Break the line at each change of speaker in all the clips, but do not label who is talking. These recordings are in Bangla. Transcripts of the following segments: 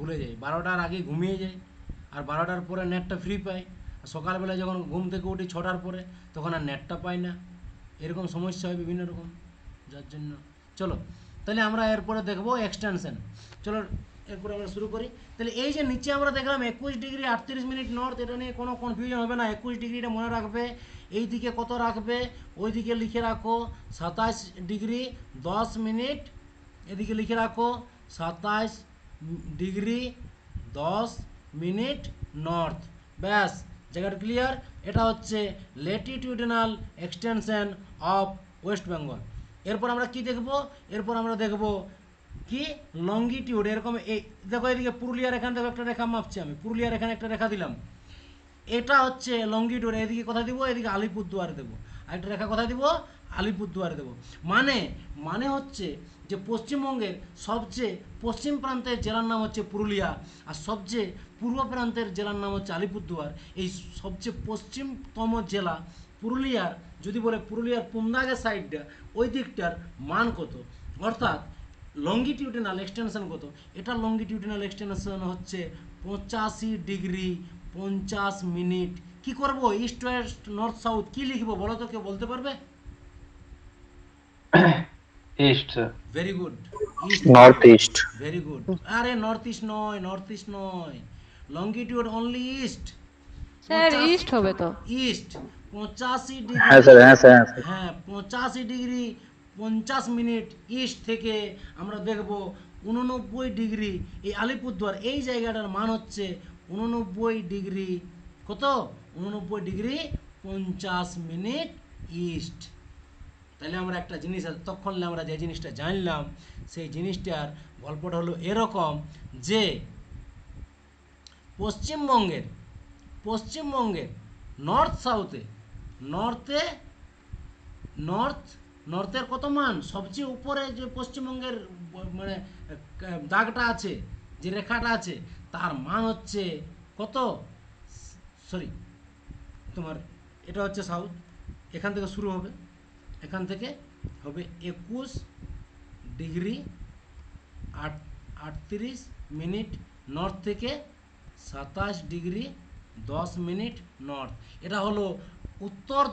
ভুলে যাই, 12টার আগে ঘুমিয়ে যাই, আর 12টার পরে নেটটা ফ্রি পাই। আর সকালবেলা যখন ঘুম থেকে উঠি 6টার পরে, তখন আর নেটটা পাই না। এরকম সমস্যা হয় বিভিন্ন রকম, যার জন্য। চলো তাহলে আমরা এরপরে দেখবো এক্সটেনশন। চলো এরপরে আমরা শুরু করি। তাহলে এই যে নিচে আমরা দেখলাম 21°38' নর্থ, এটা নিয়ে কোনো কনফিউশন হবে না। 21°টা মনে রাখবে, এই দিকে কত রাখবে, ওই দিকে লিখে রাখো 27°10'। এদিকে লিখে রাখো 27°10' নর্থ। ব্যাস, জায়গাটা ক্লিয়ার। এটা হচ্ছে ল্যাটিটিউডিনাল এক্সটেনশন অফ ওয়েস্ট বেঙ্গল। এরপর আমরা কি দেখব? এরপর আমরা দেখব কি লঙ্গিটিউড। এরকম এই দেখো, এদিকে পুরুলিয়ার এখান থেকে একটা রেখা মাপছি আমি, পুরুলিয়ার এখানে একটা রেখা দিলাম, এটা হচ্ছে লঙ্গিটিউড। এদিকে কোথায় দিব? এদিকে আলিপুরদুয়ারে দেবো। আরেকটা রেখা কোথায় দিব? আলিপুরদুয়ারে দেবো। মানে মানে হচ্ছে যে পশ্চিমবঙ্গের সবচেয়ে পশ্চিম প্রান্তের জেলার নাম হচ্ছে পুরুলিয়া, আর সবচেয়ে পূর্ব প্রান্তের জেলার নাম হচ্ছে আলিপুরদুয়ার। এই সবচেয়ে পশ্চিমতম জেলা পুরুলিয়ার, যদি বলে পুরুলিয়ার পুমদাগের সাইডটা, ওই দিকটার মান কত, অর্থাৎ লঙ্গিটিউডিনাল এক্সটেনশন কত? এটা লঙ্গিটিউডিনাল এক্সটেনশন হচ্ছে 85°50'। কি করব? ইস্ট ওয়েস্ট নর্থ সাউথ কি লিখবো বলো তো, কেউ বলতে পারবে?
East.
Very good, east
north
লিখবো।
ইস্ট।
Very good. আরে নর্থ ইস্ট নয়, নর্থ ইস্ট নয়, longitude only east.
Sir
50
east হবে তো।
ইস্ট, 85
হ্যাঁ
ডিগ্রি।
স্যার, হ্যাঁ স্যার, হ্যাঁ স্যার।
হ্যাঁ, 85°50' ইস্ট থেকে আমরা দেখব 89°। এই আলিপুরদুয়ার এই জায়গাটার মান হচ্ছে 89° কত? 89°50' ইস্ট। তাহলে আমরা একটা জিনিস তখন আমরা যে জিনিসটা জানলাম, সেই জিনিসটার গল্পটা হলো এরকম যে পশ্চিমবঙ্গের পশ্চিমবঙ্গের নর্থ সাউথে, নর্থে নর্থের কত মান? সবচেয়ে উপরে যে পশ্চিমবঙ্গের মানে দাগটা আছে, যে রেখাটা আছে, তার মান হচ্ছে কত? সরি, তোমার এটা হচ্ছে সাউথ। এখান থেকে শুরু হবে, এখান থেকে হবে 21°38' নর্থ থেকে 27°10' নর্থ। এটা হলো উত্তর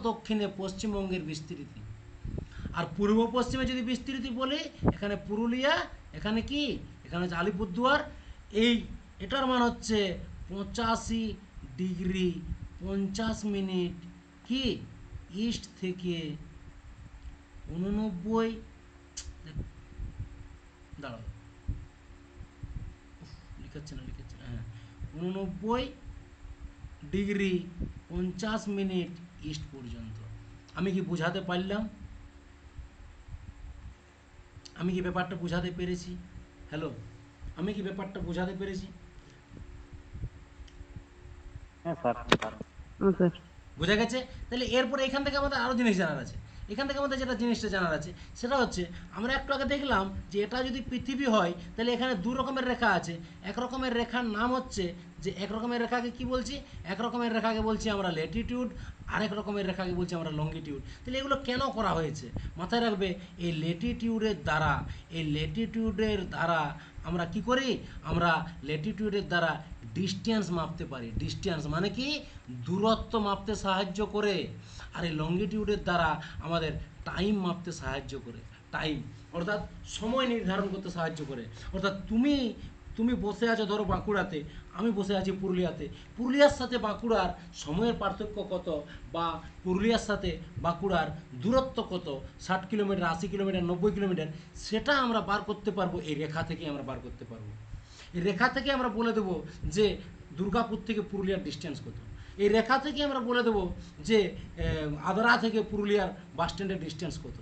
দক্ষিণে পশ্চিমবঙ্গের বিস্তৃতি। আর পূর্ব পশ্চিমে যদি বিস্তৃতি বলি, এখানে পুরুলিয়া, এখানে কি, এখানে হচ্ছে আলিপুরদুয়ার। এই এটার মান হচ্ছে 85°50' কি ইস্ট থেকে 89, দাঁড়াও লিখাচ্ছে না, হ্যাঁ, 89°50' ইস্ট পর্যন্ত। আমি কি বুঝাতে পারলাম? আমি কি ব্যাপারটা বুঝাতে পেরেছি? হ্যালো, আমি কি ব্যাপারটা বুঝাতে পেরেছি?
হ্যাঁ স্যার।
বোঝা গেছে? তাহলে এরপরে এখান থেকে আমাদের আরও জিনিস জানার আছে। এখান থেকে আমাদের যেটা জিনিসটা জানার আছে সেটা হচ্ছে, আমরা একটু আগে দেখলাম যে এটা যদি পৃথিবী হয়, তাহলে এখানে দু রকমের রেখা আছে। এক রকমের রেখার নাম হচ্ছে, যে এক রকমের রেখাকে কি বলছি? এক রকমের রেখাকে বলছি আমরা ল্যাটিটিউড, আরেক রকমের রেখাকে বলছি আমরা লঙ্গিটিউড। তাহলে এগুলো কেন করা হয়েছে মাথায় রাখবে। এই ল্যাটিটিউডের দ্বারা আমরা কি করি? আমরা ল্যাটিটিউডের দ্বারা ডিস্টেন্স মাপতে পারি। ডিস্টেন্স মানে কি? দূরত্ব মাপতে সাহায্য করে। আর এই লঙ্গিটিউডের দ্বারা আমাদের টাইম মাপতে সাহায্য করে। টাইম অর্থাৎ সময় নির্ধারণ করতে সাহায্য করে। অর্থাৎ তুমি বসে আছো ধরো বাঁকুড়াতে, আমি বসে আছি পুরুলিয়াতে। পুরুলিয়ার সাথে বাঁকুড়ার সময়ের পার্থক্য কত, বা পুরুলিয়ার সাথে বাঁকুড়ার দূরত্ব কত, 60 কিলোমিটার, 80 কিলোমিটার, 90 কিলোমিটার, সেটা আমরা বার করতে পারবো। এই রেখা থেকে আমরা বার করতে পারবো। এই রেখা থেকে আমরা বলে দেবো যে দুর্গাপুর থেকে পুরুলিয়ার ডিস্টেন্স কত। এই রেখা থেকে আমরা বলে দেবো যে আদ্রা থেকে পুরুলিয়ার বাস স্ট্যান্ডের ডিস্টেন্স কত।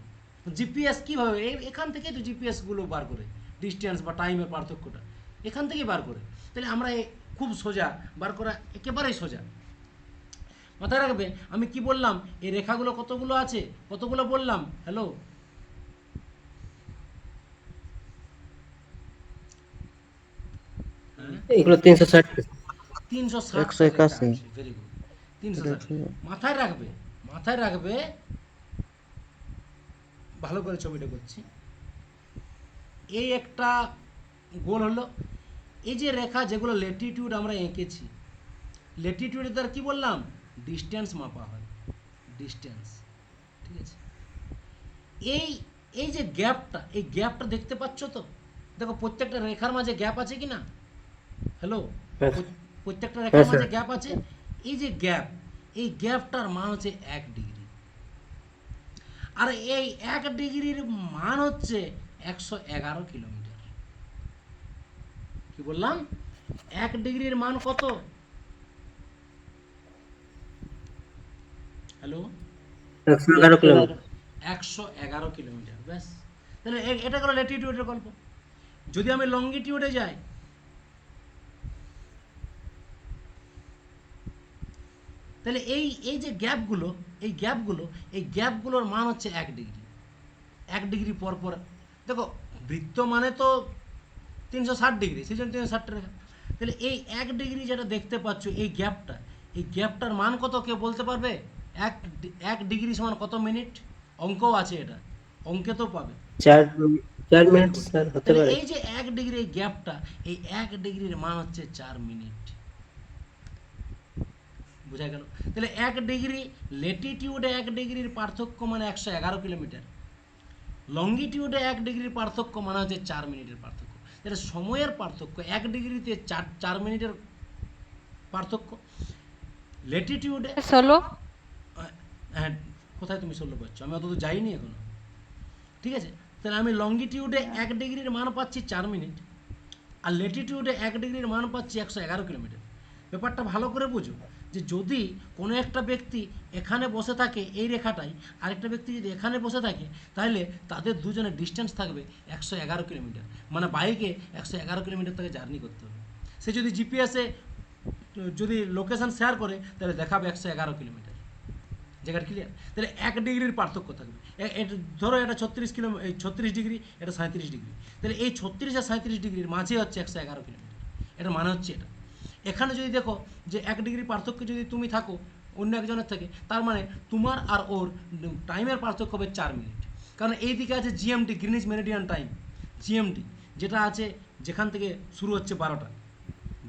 জিপিএস কীভাবে? এখান থেকেই তো জিপিএসগুলো বার করে ডিস্টেন্স বা টাইমের পার্থক্যটা এখান থেকেই বার করে। তাহলে আমরা খুব সোজা বার করা, একেবারেই সোজা। মাথায় রাখবে আমি কি বললাম, এই রেখাগুলো কতগুলো আছে, কতগুলো বললাম? হ্যালো,
এগুলো 360,
360
181।
Very good, 360। মাথায় রাখবে ভালো করে ছবিটা করছি। এই একটা গোল হলো। এই যে রেখা যেগুলো ল্যাটিটিউড আমরা এঁকেছি, ল্যাটিটিউডের দ্বারা কী বললাম, ডিস্টেন্স মাপা হয়, ডিস্টেন্স। ঠিক আছে, এই এই যে গ্যাপটা, এই গ্যাপটা দেখতে পাচ্ছ তো? দেখো প্রত্যেকটা রেখার মাঝে গ্যাপ আছে কি না? হ্যালো,
হ্যাঁ
প্রত্যেকটা
হ্যাঁ
রেখার
স্যার।
মাঝে গ্যাপ আছে। এই যে গ্যাপ, এই গ্যাপটার মান হচ্ছে 1 ডিগ্রি। আর এই 1 ডিগ্রির মান হচ্ছে 111 কিলোমিটার। কি বললাম? 1 ডিগ্রির মান কত? Hello,
111 kilometre.
111 কিলোমিটার। ব্যাস, তাহলে এটা গেলো ল্যাটিটিউডের গল্প। যদি আমি লঙ্গিটিউডে যাই, তাহলে এই যে গ্যাপগুলো, এই গ্যাপগুলোর মান হচ্ছে 1 ডিগ্রি। 1 ডিগ্রি পর পর, দেখো বৃত্ত মানে তো 360 ডিগ্রি, সেই জন্য 360 রেখা। তাহলে এই 1 ডিগ্রি যেটা দেখতে পাচ্ছ, এই গ্যাপটার মান কত কেউ বলতে পারবে? এক 1 ডিগ্রি সমান কত মিনিট? অঙ্কও আছে এটা, অঙ্কে তো পাবে।
4 মিনিট স্যার হতে
তাহলে
পারে।
এই যে 1 ডিগ্রি, এই গ্যাপটা, এই 1 ডিগ্রির মান হচ্ছে 4 মিনিট। বোঝা গেল? তাহলে 1 ডিগ্রি, লেটিটিউডে 1 ডিগ্রির পার্থক্য মানে 111 কিলোমিটার, লঙ্গিটিউডে 1 ডিগ্রির পার্থক্য মানে হচ্ছে 4 মিনিটের পার্থক্য। তাহলে সময়ের পার্থক্য 1 ডিগ্রিতে 4 মিনিটের পার্থক্য। লেটিটিউডে,
16।
হ্যাঁ, কোথায় তুমি 16 পাচ্ছ? আমি অত তো যাইনি এখনো। ঠিক আছে, তাহলে আমি লঙ্গিটিউডে 1 ডিগ্রির মান পাচ্ছি 4 মিনিট, আর লেটিটিউডে 1 ডিগ্রির মান পাচ্ছি 111 কিলোমিটার। ব্যাপারটা ভালো করে বুঝো, যে যদি কোনো একটা ব্যক্তি এখানে বসে থাকে এই রেখাটায়, আরেকটা ব্যক্তি যদি এখানে বসে থাকে, তাহলে তাদের দুজনের ডিস্টেন্স থাকবে 111 কিলোমিটার। মানে বাইকে 111 কিলোমিটার তাকে জার্নি করতে হবে। সে যদি জিপিএসে যদি লোকেশান শেয়ার করে, তাহলে দেখাবে 111 কিলোমিটার। জায়গাটা ক্লিয়ার? তাহলে 1 ডিগ্রির পার্থক্য থাকবে। ধরো এটা 36 ডিগ্রি, এটা 37 ডিগ্রি। তাহলে এই 36 আর 37 ডিগ্রির মাঝে হচ্ছে 111 কিলোমিটার। এটার মানে হচ্ছে এটা। এখানে যদি দেখো যে 1 ডিগ্রি পার্থক্য যদি তুমি থাকো অন্য একজনের থেকে, তার মানে তোমার আর ওর টাইমের পার্থক্য হবে 4 মিনিট। কারণ এই দিকে আছে GMT, Greenwich meridian time, GMT, যেটা আছে যেখান থেকে শুরু হচ্ছে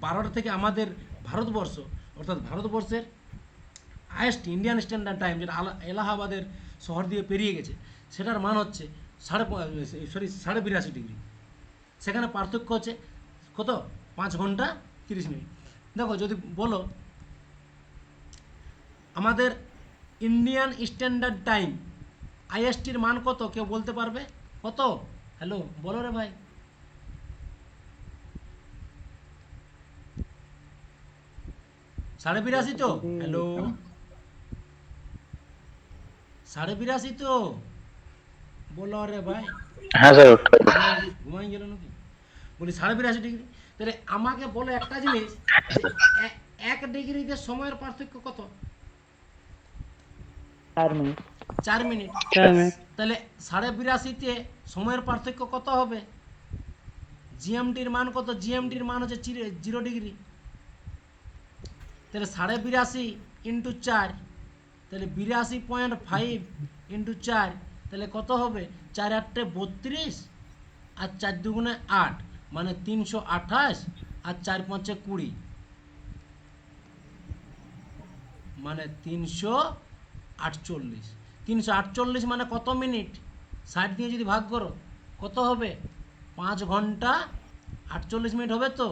12টা থেকে আমাদের ভারতবর্ষ, অর্থাৎ ভারতবর্ষের হায়েস্ট ইন্ডিয়ান স্ট্যান্ডার্ড টাইম, যেটা এলাহাবাদের শহর দিয়ে পেরিয়ে গেছে, সেটার মান হচ্ছে 82.5 ডিগ্রি। সেখানে পার্থক্য হচ্ছে কত? 5 ঘন্টা 30 মিনিট। দেখো যদি বলো আমাদের ইন্ডিয়ান স্ট্যান্ডার্ড টাইম আইএসটির মান কত, কেউ বলতে পারবে কত? হ্যালো, বলো রে ভাই। 82.5 তো? হ্যালো, 82.5 তো? বলো রে ভাই।
হ্যাঁ স্যার।
ঘুমাই গেল নাকি? বলি 82.5 ডিগ্রি। তাহলে আমাকে বলো একটা জিনিস, যে 1 ডিগ্রিতে সময়ের পার্থক্য কত?
4 মিনিট।
4 মিনিট।
4 মিনিট।
তাহলে 82.5তে সময়ের পার্থক্য কত হবে? জিএমটির মান কত? জিএমটির মান হচ্ছে 0 ডিগ্রি। তাহলে 82.5 ইন্টু 4, তাহলে 82.5 ইন্টু 4, তাহলে কত হবে? 4 8 32, আর 4 2 8, মানে 328, আর 4 5 20, মানে 348। 348 মানে কত মিনিট? 60 দিয়ে যদি ভাগ করো কত হবে? 5 ঘন্টা 48 মিনিট হবে তো?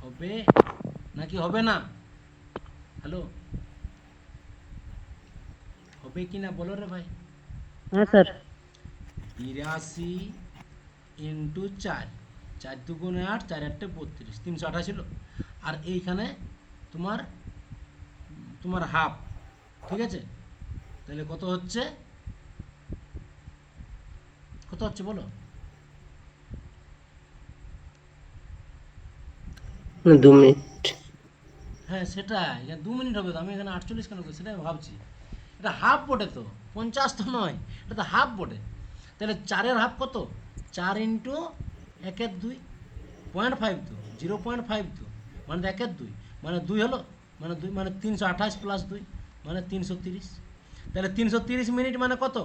হবে নাকি হবে না? হ্যালো, হবে কি না বলো রে ভাই।
হ্যাঁ স্যার।
82 ইন্টু 4, 4 2 8, 4 8 32, 328 ছিল। আর এইখানে তোমার তোমার হাফ, ঠিক আছে? তাহলে কত হচ্ছে? কত হচ্ছে বলো?
2 মিনিট।
হ্যাঁ সেটাই, 2 মিনিট হবে তো, আমি এখানে 48 কেন করি সেটাই আমি ভাবছি। এটা হাফ বটে তো, 50 তো নয়, এটা তো হাফ বটে। তাহলে 4-এর হাফ কত? 4 ইন্টু 1-2, 0.5 তো, 0.5 তো, মানে 1-2, মানে 2 হলো, মানে 2 মানে 328 প্লাস 2, মানে 330। তাহলে 330 মিনিট মানে কত?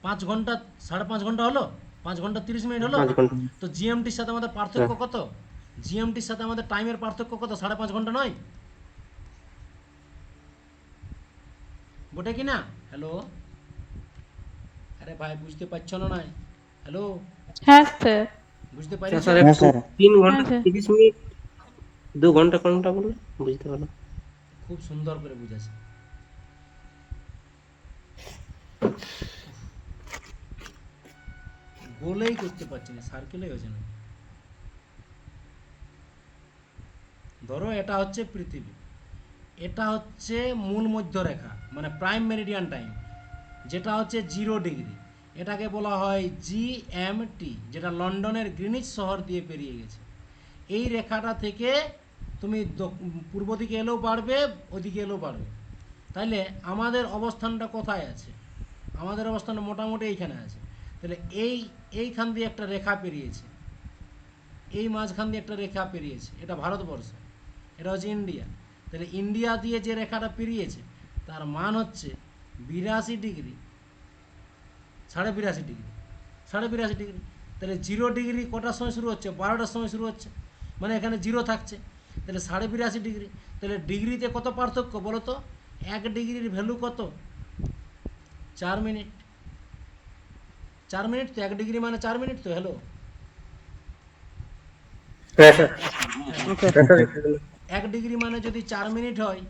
5 ঘন্টা 5.5 ঘন্টা হলো। 5 ঘন্টা 30 মিনিট হলো।
5 ঘন্টা।
তো জিএমটির সাথে আমাদের পার্থক্য কত? জিএমটির সাথে আমাদের টাইমের পার্থক্য কত? 5.5 ঘন্টা নয়? বটে কি না? হ্যালো, আরে ভাই বুঝতে পারছো না? নাই হ্যালো,
হ্যাঁ স্যার।
বুঝতে
আচ্ছা
পারিস?
স্যার
হ্যাঁ
একটু
স্যার
3
হ্যাঁ
ঘন্টা
স্যার।
30 মিনিট 2 ঘন্টা কোনটা বলুন বুঝতে পারলাম।
খুব সুন্দর করে বুঝাচ্ছে। গোলেই করতে পারছি না, সার্কেলেই হচ্ছে না। ধরো এটা হচ্ছে পৃথিবী, এটা হচ্ছে মূল মধ্যরেখা মানে প্রাইম মেরিডিয়ান টাইম, যেটা হচ্ছে 0 ডিগ্রি। এটাকে বলা হয় জিএমটি, যেটা লন্ডনের গ্রিনিচ শহর দিয়ে পেরিয়ে গেছে। এই রেখাটা থেকে তুমি পূর্ব দিকে এলেও পারবে, ওদিকে এলেও পারবে। তাইলে আমাদের অবস্থানটা কোথায় আছে? আমাদের অবস্থানটা মোটামুটি এইখানে আছে। তাহলে এইখান দিয়ে একটা রেখা পেরিয়েছে, এই মাঝখান দিয়ে একটা রেখা পেরিয়েছে, এটা ভারতবর্ষ, এটা হচ্ছে ইন্ডিয়া। তাহলে ইন্ডিয়া দিয়ে যে রেখাটা পেরিয়েছে তার মান হচ্ছে 82 ডিগ্রি, 82.5 ডিগ্রি, 82.5 ডিগ্রি। তাহলে 0 ডিগ্রি কটার সময় শুরু হচ্ছে? 12টার সময় শুরু হচ্ছে, মানে এখানে 0 থাকছে। তাহলে 82.5 ডিগ্রি। তাহলে ডিগ্রিতে কত পার্থক্য বলো তো? 1 ডিগ্রির ভ্যালু কত? 4 মিনিট। 4 মিনিট তো, 1 ডিগ্রি মানে 4 মিনিট তো। হ্যালো,
হ্যাঁ স্যার।
হ্যাঁ
হ্যাঁ স্যার।
1 ডিগ্রি মানে যদি 4 মিনিট হয়,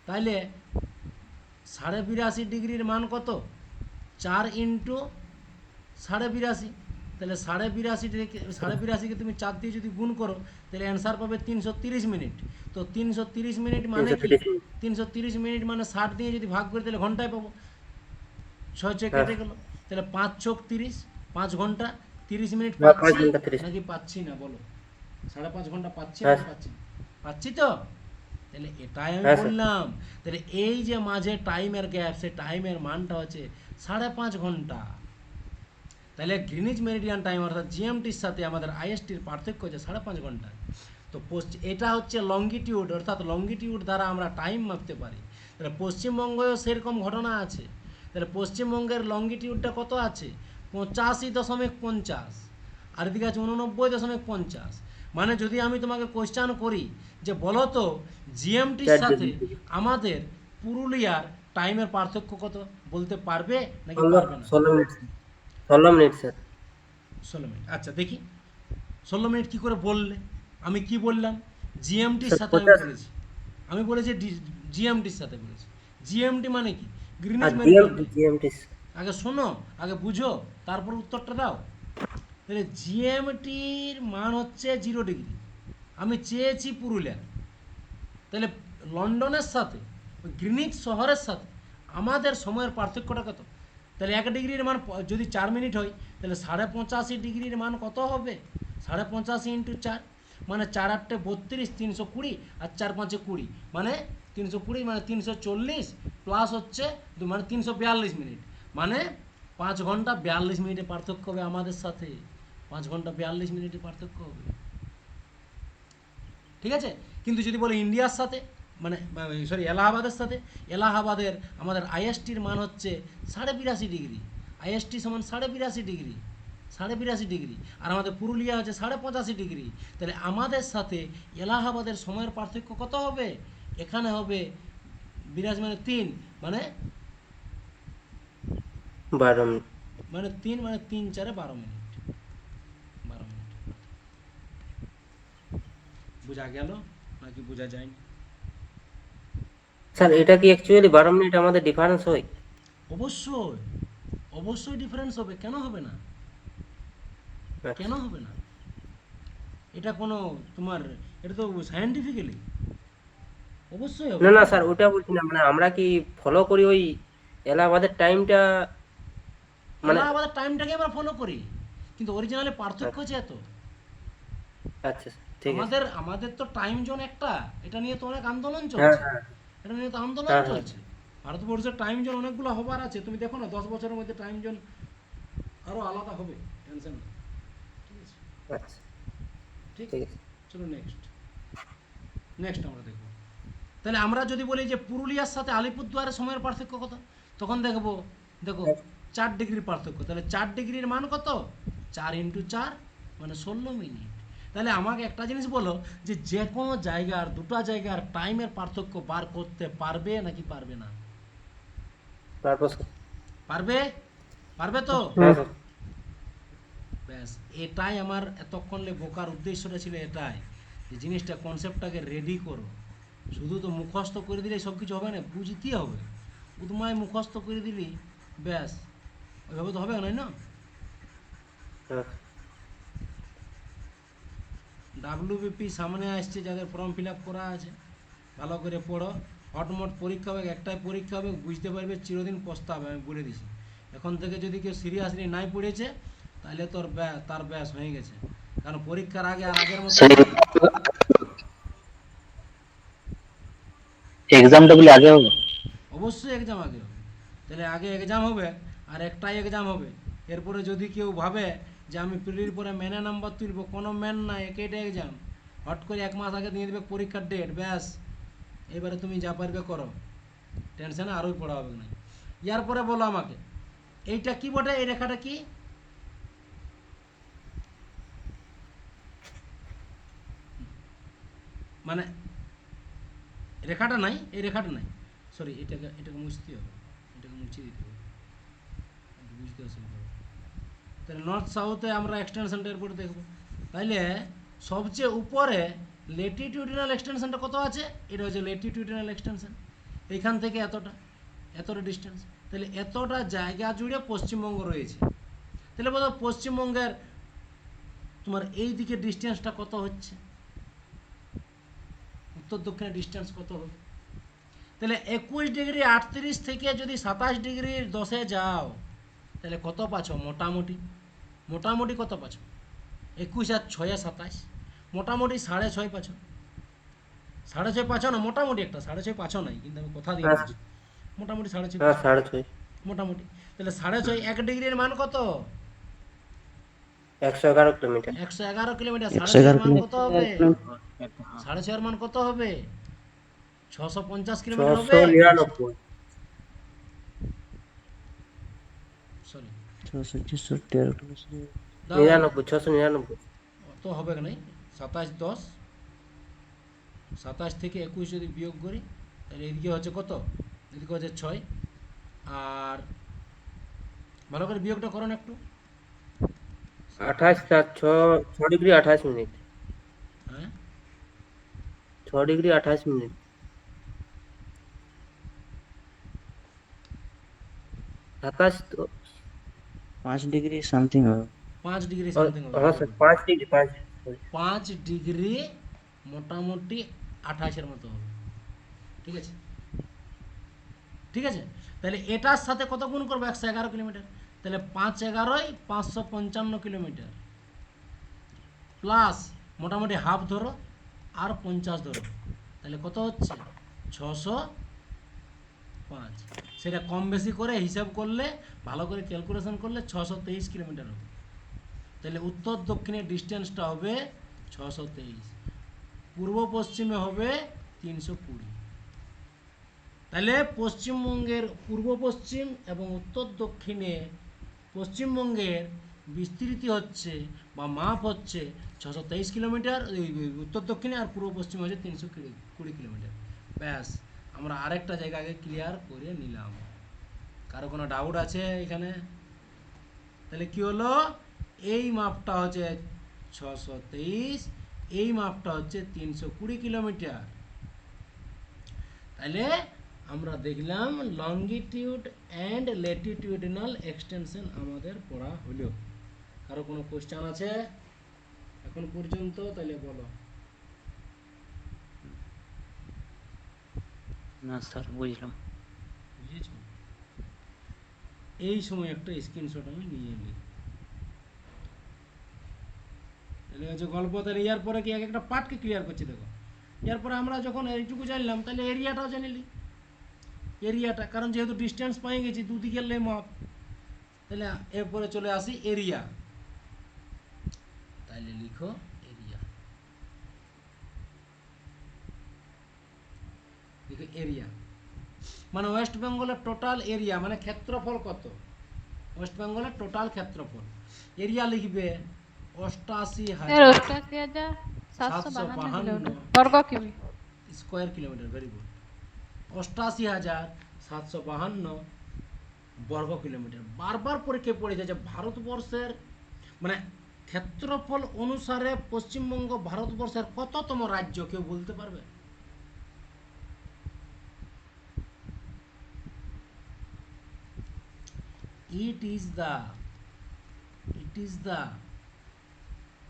তাহলে 82.5 ডিগ্রির মান কত? 4 ইন্টু 82.5। তাহলে 82.5কে তুমি 4 দিয়ে যদি গুণ করো তাহলে অ্যান্সার পাবে 330 মিনিট। তো 330 মিনিট মানে কি?
330 মিনিট।
330 মিনিট মানে 60 দিয়ে যদি ভাগ করি তাহলে ঘন্টায় পাবো। 6
হ্যাঁ
কেটে গেল, তাহলে 5 × 30, 5 ঘন্টা 30 মিনিট
হ্যাঁ, 5
পাচ্ছি
ঘন্টা 30
নাকি পাচ্ছি না বলো? 5.5 ঘন্টা পাচ্ছি
হ্যাঁ
নাকি পাচ্ছি না? পাচ্ছি তো। তাহলে এটাই আমি
হ্যাঁ স্যার।
বললাম। তাহলে এই যে মাঝে টাইমের গ্যাপ, সে টাইমের মানটা হচ্ছে 5.5 ঘন্টা। তাহলে গ্রিনিচ মেরিডিয়ান টাইম অর্থাৎ জিএমটির সাথে আমাদের আইএসটির পার্থক্য হচ্ছে 5.5 ঘন্টা। তো এটা হচ্ছে লঙ্গিটিউড, অর্থাৎ লঙ্গিটিউড দ্বারা আমরা টাইম মাপতে পারি। তাহলে পশ্চিমবঙ্গেও সেরকম ঘটনা আছে। তাহলে পশ্চিমবঙ্গের লঙ্গিটিউডটা কত আছে? 85.50। আর এদিকে আছে 89.50। মানে যদি আমি তোমাকে কোয়েশ্চান করি যে বলো তো জিএমটির
4
সাথে
ডিগ্রি।
আমাদের পুরুলিয়ার টাইমের পার্থক্য কত, বলতে পারবে নাকি
16
পারবে না?
16 minute sir. 16 minute sir.
16 minute. আচ্ছা দেখি 16 মিনিট কী করে বললে? আমি কি বললাম? জিএমটির
স্যার
সাথে আমি
50
বলেছি। আমি বলেছি জিএমটির সাথে বলেছি। জিএমটি মানে কি?
আর
গ্রিনিচ মেরিডিয়ান টাইম।
জিএমটি
আগে শোনো, আগে বুঝো, তারপর উত্তরটা দাও। তাহলে জিএমটির মান হচ্ছে 0 ডিগ্রি। আমি চেয়েছি পুরুলিয়া। তাহলে লন্ডনের সাথে ওই গ্রিনিচ শহরের সাথে আমাদের সময়ের পার্থক্যটা কত? তাহলে 1 ডিগ্রির মান যদি 4 মিনিট হয় তাহলে 85.5 ডিগ্রির মান কত হবে? 85.5 ইন্টু 4 মানে 4 8 32, 320, আর 4 5 20 মানে 320, মানে 340 প্লাস হচ্ছে মানে 342 মিনিট, মানে 5 ঘন্টা 42 মিনিটের পার্থক্য হবে আমাদের সাথে। 5 ঘন্টা 42 মিনিটের পার্থক্য হবে, ঠিক আছে? কিন্তু যদি বলে ইন্ডিয়ার সাথে, মানে সরি এলাহাবাদের সাথে, এলাহাবাদের আমাদের আইএসটির মান হচ্ছে 82.5 ডিগ্রি। আইএসটি সমান 82.5 ডিগ্রি, 82.5 ডিগ্রি। আর আমাদের পুরুলিয়া হচ্ছে 85.5 ডিগ্রি। তাহলে আমাদের সাথে এলাহাবাদের সময়ের পার্থক্য কত হবে? এখানে হবে 82 মানে 3, মানে
12 মিনিট।
মানে 3 মানে 3 4 12 মিনিট, 12 মিনিট। বোঝা গেল নাকি বোঝা যায়নি?
স্যার এটা কি অ্যাকচুয়ালি 12 মিনিট আমাদের ডিফারেন্স হয়?
অবশ্যই, অবশ্যই ডিফারেন্স হবে, কেন হবে না? কেন
আচ্ছা।
হবে না? এটা কোনো তোমার, এটা তো সায়েন্টিফিক্যালি অবশ্যই হবে।
না না স্যার ওটা বলছি না, মানে আমরা কি ফলো করি ওই এলাহাবাদের টাইমটা, মানে
এলাহাবাদের টাইমটাকে আমরা ফলো করি, কিন্তু অরিজিনালি পার্থক্য
আচ্ছা
হচ্ছে এত।
আচ্ছা ঠিক আছে।
আমাদের আমাদের তো টাইম জোন একটা, এটা নিয়ে তো অনেক আন্দোলন
হ্যাঁ
চলছে।
হ্যাঁ
এটা নিয়ে তো আন্দোলন
হ্যাঁ হ্যাঁ।
চলছে। ভারতবর্ষের টাইম জোন অনেকগুলো হবার আছে, তুমি দেখো না 10 বছরের মধ্যে টাইম জোন আরও আলাদা হবে, টেনশন নেই। ঠিক আছে,
আচ্ছা
ঠিক।
ঠিক আছে।
চলো নেক্সট, নেক্সট আমরা দেখব। তাহলে আমরা যদি বলি যে পুরুলিয়ার সাথে আলিপুরদুয়ারের সময়ের পার্থক্য কত, তখন দেখবো, দেখো 4 ডিগ্রির পার্থক্য। তাহলে 4 ডিগ্রির মান কত? 4 × 4 মানে 16 মিনিট। তাহলে আমাকে একটা জিনিস বলো, যে কোনো জায়গার দুটো জায়গার টাইমের পার্থক্য বার করতে পারবে নাকি পারবে না?
তারপর স্যার?
পারবে? পারবে তো?
হ্যাঁ স্যার।
ব্যাস, এটাই আমার এতক্ষণ বোকার উদ্দেশ্যটা ছিল, এটাই যে জিনিসটা কনসেপ্টটাকে রেডি করো। শুধু তো মুখস্থ করে দিলে সব কিছু হবে না, বুঝতে হবে। উদমায় মুখস্থ করে দিলি ব্যাস, ওইভাবে তো হবে না, না?
হ্যাঁ।
ডাব্লিউবিপি সামনে আসছে, যাদের ফর্ম ফিল আপ করা আছে ভালো করে পড়ো। হটমট পরীক্ষা হবে, একটাই পরীক্ষা হবে, বুঝতে পারবে, চিরদিন পস্তাবে, আমি বলে দিছি। এখন থেকে যদি কেউ সিরিয়াসলি নাই পড়েছে তাহলে তার ব্যাস হয়ে গেছে। কারণ পরীক্ষার আগে আর আগের মতো নয়।
এক্সামটা বলে আগে হবে?
অবশ্যই এক্সাম আগে হবে। তাহলে আগে এক্সাম হবে, আর একটাই এক্সাম হবে। এরপরে যদি কেউ ভাবে যে আমি প্রিলির পরে ম্যানে নাম্বার তুলব, কোনো ম্যান নাই, একইটা এক্সাম। হট করে 1 মাস আগে দিয়ে দেবে পরীক্ষার ডেট, ব্যাস এবারে তুমি যা পারবে করো, টেনশনে আরোই পড়া হবে না। ইয়ার পরে বলো আমাকে, এইটা কি বটে, এই রেখাটা কি? মানে রেখাটা নাই, এই রেখাটা নাই, সরি, এটাকে মুছতে হবে, এটাকে মুছে দিতে হবে, বুঝতে অসুবিধা হবে। তাহলে নর্থ সাউথে আমরা এক্সটেনশনটা এরপরে দেখব। তাইলে সবচেয়ে উপরে লেটিটিউডিনাল এক্সটেনশনটা কত আছে? এটা হচ্ছে লেটিটিউডিনাল এক্সটেনশন। এইখান থেকে এতটা ডিস্টেন্স। তাহলে এতটা জায়গা জুড়ে পশ্চিমবঙ্গ রয়েছে। তাহলে বলো পশ্চিমবঙ্গের তোমার এই দিকে ডিস্টেন্সটা কত হচ্ছে? উত্তর দক্ষিণের ডিস্টেন্স কত হবে? তাহলে 21°38 থেকে যদি 27°10 যাও, তাহলে কত পাচ্ছ মোটামুটি? মোটামুটি কত পাচ্ছ? 21 আর 6 27, মোটামুটি 6.5 পাচ্ছ। 6.5 পাচ্ছ না? মোটামুটি একটা 6.5 পাচ্ছ নাই, কিন্তু আমি কথা দিয়ে
হ্যাঁ
বলছি মোটামুটি 6.5
হ্যাঁ,
পাচ্ছ।
6.5।
মোটামুটি। তাহলে 6.5 1 ডিগ্রির মান কত?
111 কিলোমিটার।
111 কিলোমিটার। 6.5
111
মান কত হবে?
কিলোমিটার।
6.5 মান কত হবে? 650 কিলোমিটার হবে।
699।
সরি,
666
দাও
699।
অত হবে না, 27 10, 27 থেকে 21 যদি বিয়োগ করি, তাহলে এদিকে হচ্ছে কত? এদিকে হচ্ছে 6। আর ভালো করে বিয়োগটা করো না একটু।
28 আর 6 ডিগ্রি 28 মিনিট।
হ্যাঁ,
6 ডিগ্রি 28 মিনিট। 27 তো।
5 ডিগ্রি সামথিং হবে।
5 ডিগ্রি সামথিং হবে।
হ্যাঁ স্যার, 5 ডিগ্রি 5।
5 ডিগ্রি মোটামুটি 28-এর মতো হবে। ঠিক আছে, ঠিক আছে। তাহলে এটার সাথে কত গুণ করবো? 111 কিলোমিটার। তাহলে 5 × 11 555 কিলোমিটার, প্লাস মোটামুটি হাফ ধরো আর 50 ধরো, তাহলে কত হচ্ছে? 605। সেটা কম বেশি করে হিসাব করলে, ভালো করে ক্যালকুলেশন করলে 623 কিলোমিটার হবে। তাহলে উত্তর দক্ষিণের ডিস্টেন্সটা হবে 623, পূর্ব পশ্চিমে হবে 320। তাহলে পশ্চিমবঙ্গের পূর্ব পশ্চিম এবং উত্তর দক্ষিণে পশ্চিমবঙ্গের বিস্তৃতি হচ্ছে বা মাপ হচ্ছে 623 কিলোমিটার উত্তর দক্ষিণে, আর পূর্ব পশ্চিম হচ্ছে 320 কিলোমিটার। ব্যাস, আমরা আরেকটা জায়গাকে ক্লিয়ার করে নিলাম। কারো কোনো ডাউট আছে এখানে? তাহলে কি হলো, এই মাপটা হচ্ছে 623, এই মাপটা হচ্ছে 320 কিলোমিটার। তাহলে আমরা দেখলাম লঙ্গিটিউড অ্যান্ড ল্যাটিটিউডিনাল এক্সটেনশন আমাদের পড়া হলো। কারো কোনো কোশ্চেন আছে এখন পর্যন্ত? তাহলে বলো।
না স্যার, বুঝলাম।
বুঝেছ? এই সময় একটা স্ক্রিনশট আমি নিয়ে নিই। তাহলে হচ্ছে গল্প। তাহলে ইয়ার পরে কি এক একটা পার্টকে ক্লিয়ার করছি, দেখো। ইয়ার পরে আমরা যখন এইটুকু জানলাম, তাহলে এরিয়াটাও জেনে নিই। এরিয়াটা, কারণ যেহেতু ডিস্টেন্স পাই গেছি দুদিকের মাপ, তাহলে এরপরে চলে আসি এরিয়া। তাহলে লিখো এরিয়া, লিখো এরিয়া মানে ওয়েস্ট বেঙ্গলের টোটাল এরিয়া, মানে ক্ষেত্রফল কত? ওয়েস্ট বেঙ্গলের টোটাল ক্ষেত্রফল। এরিয়া লিখবে 88,752
স্যার 88,752 কিলোমিটার বর্গ কিমি।
Square kilometre. Very good. 88,752 বর্গ কিলোমিটার। বারবার পরীক্ষায় পড়ে যায় যে ভারতবর্ষের মানে ক্ষেত্রফল অনুসারে পশ্চিমবঙ্গ ভারতবর্ষের কততম রাজ্য, কেউ বলতে পারবে? ইট ইজ দ্য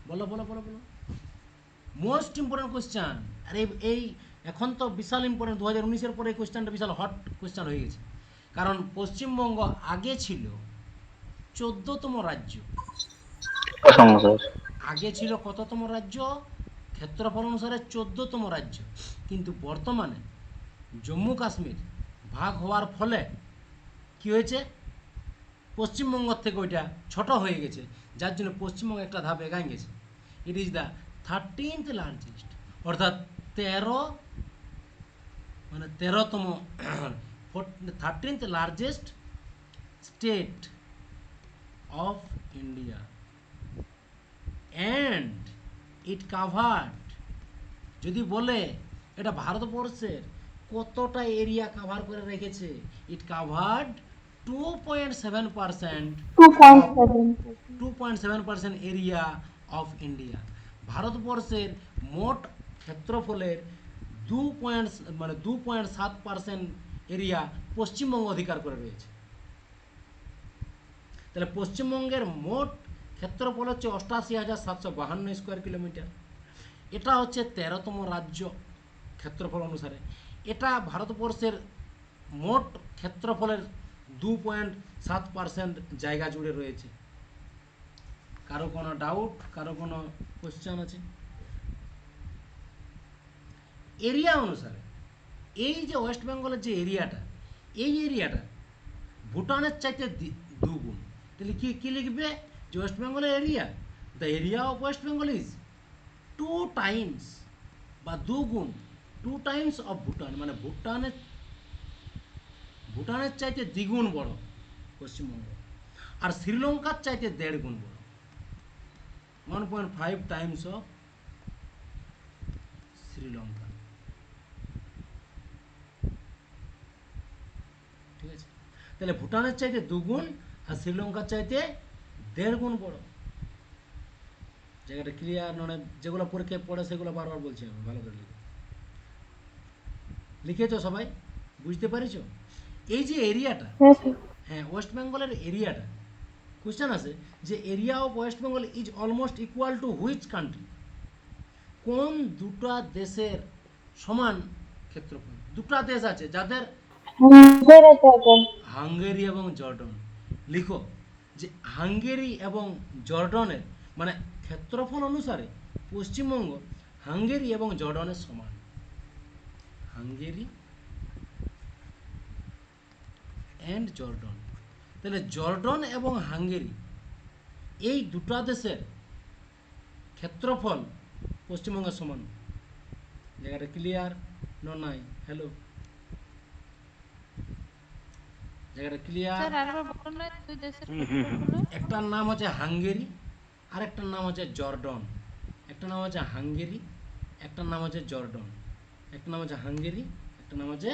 বলো বলো বলো বলো মোস্ট ইম্পর্টেন্ট কোয়েশ্চান। আরে এই এখন তো বিশাল ইম্পর্টেন্ট, 2019-এর পরে এই কোয়েশ্চানটা বিশাল হট কোয়েশ্চান হয়ে গেছে। কারণ পশ্চিমবঙ্গ আগে ছিল 14তম রাজ্য। আগে ছিল কততম রাজ্য? ক্ষেত্রফল অনুসারে 14তম রাজ্য। কিন্তু বর্তমানে জম্মু কাশ্মীর ভাগ হওয়ার ফলে কি হয়েছে, পশ্চিমবঙ্গ থেকে ওইটা ছোট হয়ে গেছে, যার জন্য পশ্চিমবঙ্গ একটা ধাপ এগাই গেছে। It is the 13th largest, অর্থাৎ 13তম 13th largest state of India. And it covered, যদি বলে এটা ভারতবর্ষের কতটা এরিয়া কাভার করে রেখেছে, ইট কাভার্ড 2.7% 2.7% এরিয়া অফ ইন্ডিয়া। ভারতবর্ষের মোট ক্ষেত্রফলের 2.7% এরিয়া পশ্চিমবঙ্গ অধিকার করে রয়েছে। তাহলে পশ্চিমবঙ্গের মোট ক্ষেত্রফল হচ্ছে 88,752 স্কোয়ার কিলোমিটার। এটা হচ্ছে 13তম রাজ্য ক্ষেত্রফল অনুসারে। এটা ভারতবর্ষের মোট ক্ষেত্রফলের 2.7% জায়গা জুড়ে রয়েছে। কারো কোনো ডাউট, কারো কোনো কোশ্চেন আছে? এরিয়া অনুসারে এই যে ওয়েস্ট বেঙ্গলের যে এরিয়াটা, এই এরিয়াটা ভুটানের চাইতে দুগুণ। তাহলে কি লিখবে যে ওয়েস্ট বেঙ্গলের area, the area of West Bengal is 2 Times বা দুগুণ 2 টাইমস অফ ভুটান, মানে ভুটানের চাইতে দ্বিগুণ বড় পশ্চিমবঙ্গ। আর শ্রীলঙ্কার চাইতে 1.5 গুণ বড়, 1.5 টাইমস অফ শ্রীলঙ্কা। ঠিক আছে, তাহলে ভুটানের চাইতে দুগুণ আর শ্রীলঙ্কার চাইতে 1.5 গুণ বড়। জায়গাটা ক্লিয়ার? মানে যেগুলো পরীক্ষায় পড়ে সেগুলো বারবার বলছি আমি, ভালো করে লিখেছো সবাই? বুঝতে পারিছো? এই যে এরিয়াটা, হ্যাঁ ওয়েস্ট বেঙ্গলের এরিয়াটা, কোশ্চেন আছে যে area of West Bengal is almost equal to which country? কোন দুটা দেশের সমান ক্ষেত্রফল? দুটা দেশ আছে যাদের, হাঙ্গেরি এবং জর্ডন। লিখো যে হাঙ্গেরি এবং জর্ডনের মানে ক্ষেত্রফল অনুসারে পশ্চিমবঙ্গ হাঙ্গেরি এবং জর্ডনের সমান। Hungary and Jordan. তাহলে জর্ডন এবং হাঙ্গেরি এই দুটা দেশের ক্ষেত্রফল পশ্চিমবঙ্গের সমান। জায়গাটা ক্লিয়ার? নাই হ্যালো, জায়গাটা ক্লিয়ার?
স্যার আরেকবার বলুন না দুই দেশের ক্ষেত্রফল।
একটার নাম হচ্ছে হাঙ্গেরি আর একটার নাম হচ্ছে জর্ডন। একটা নাম হচ্ছে হাঙ্গেরি, একটার নাম হচ্ছে জর্ডন। একটা নাম হচ্ছে হাঙ্গেরি, একটা নাম হচ্ছে